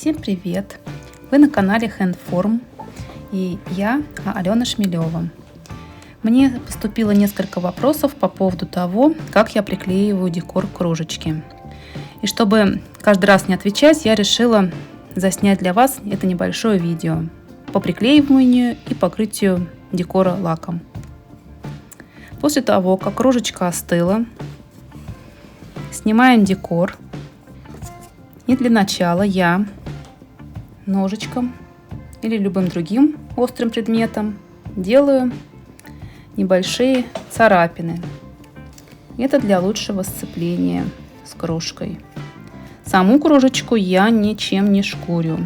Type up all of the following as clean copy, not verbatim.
Всем привет! Вы на канале Handform и я, Алена Шмелева. Мне поступило несколько вопросов по поводу того, как я приклеиваю декор к кружечке. И чтобы каждый раз не отвечать, я решила заснять для вас это небольшое видео по приклеиванию и покрытию декора лаком. После того, как кружечка остыла, снимаем декор. И для начала я ножичком или любым другим острым предметом делаю небольшие царапины. Это для лучшего сцепления с кружкой. Саму кружечку я ничем не шкурю.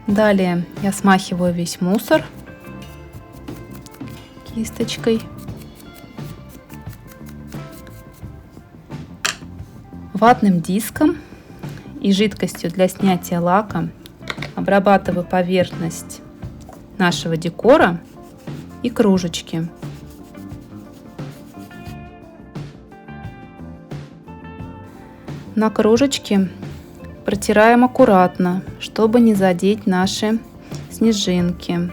Далее я смахиваю весь мусор кисточкой. Ватным диском и жидкостью для снятия лака обрабатываю поверхность нашего декора и кружечки. На кружечке протираем аккуратно, чтобы не задеть наши снежинки,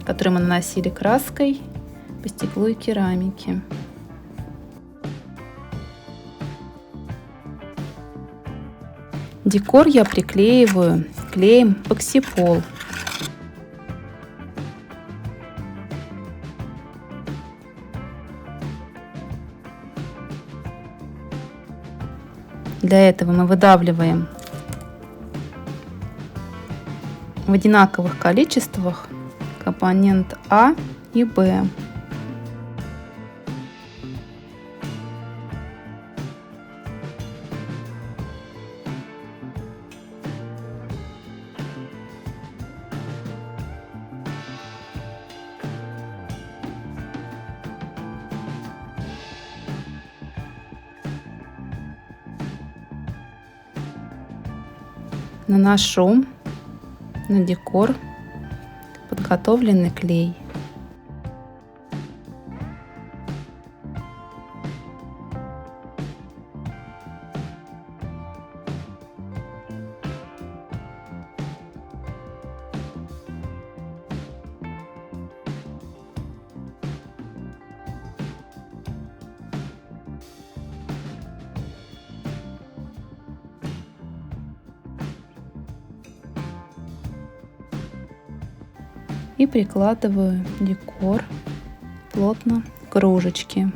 которые мы наносили краской по стеклу и керамике. Декор я приклеиваю клеем Поксипол. Для этого мы выдавливаем в одинаковых количествах компонент А и Б. Наношу на декор подготовленный клей. И прикладываю декор плотно к кружечке.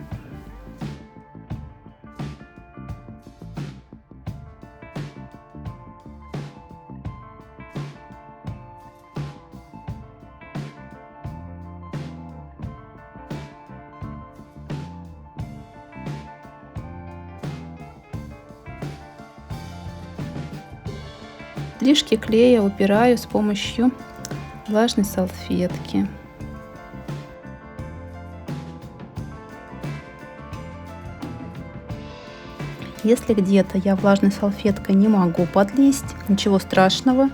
Лишки клея убираю с помощью влажной салфетки. Если где-то я влажной салфеткой не могу подлезть, ничего страшного.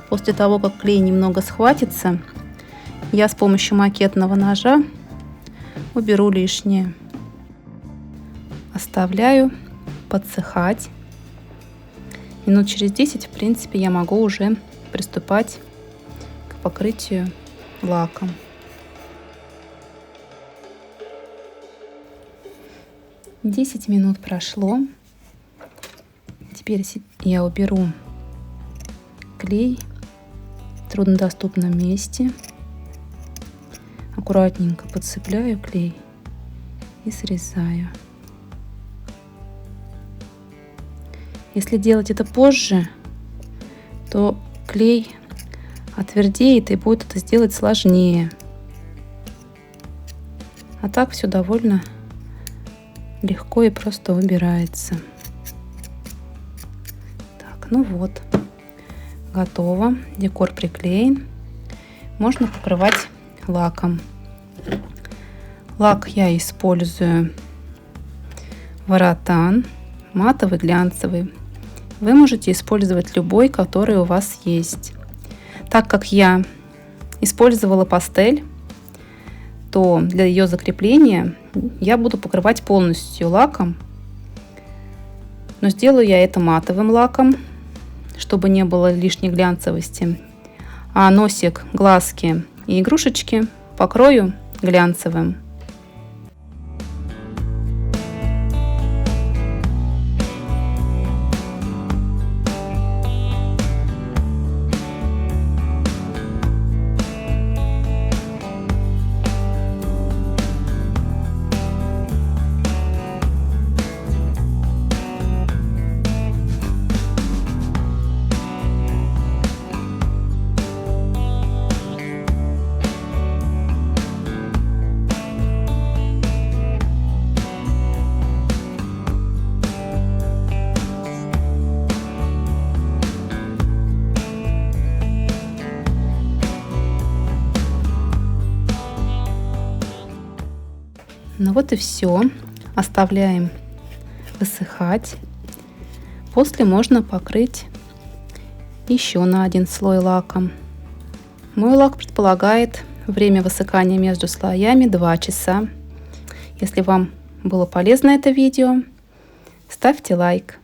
После того, как клей немного схватится, я с помощью макетного ножа уберу лишнее. Оставляю подсыхать. Минут через 10, в принципе, я могу уже приступать покрытию лаком. Десять минут прошло. Теперь я уберу клей в труднодоступном месте. аккуратненько подцепляю клей и срезаю. Если делать это позже, то клей отвердеет и будет это сделать сложнее. А так все довольно легко и просто убирается. Так, ну вот, готово. Декор приклеен. Можно покрывать лаком. Лак я использую Варотан, матовый, глянцевый. Вы можете использовать любой, который у вас есть. Так как я использовала пастель, то для ее закрепления я буду покрывать полностью лаком. Но сделаю я это матовым лаком, чтобы не было лишней глянцевости. А носик, глазки и игрушечки покрою глянцевым. Ну вот и все. Оставляем высыхать. После можно покрыть еще на один слой лаком. Мой лак предполагает время высыхания между слоями 2 часа. Если вам было полезно это видео, ставьте лайк.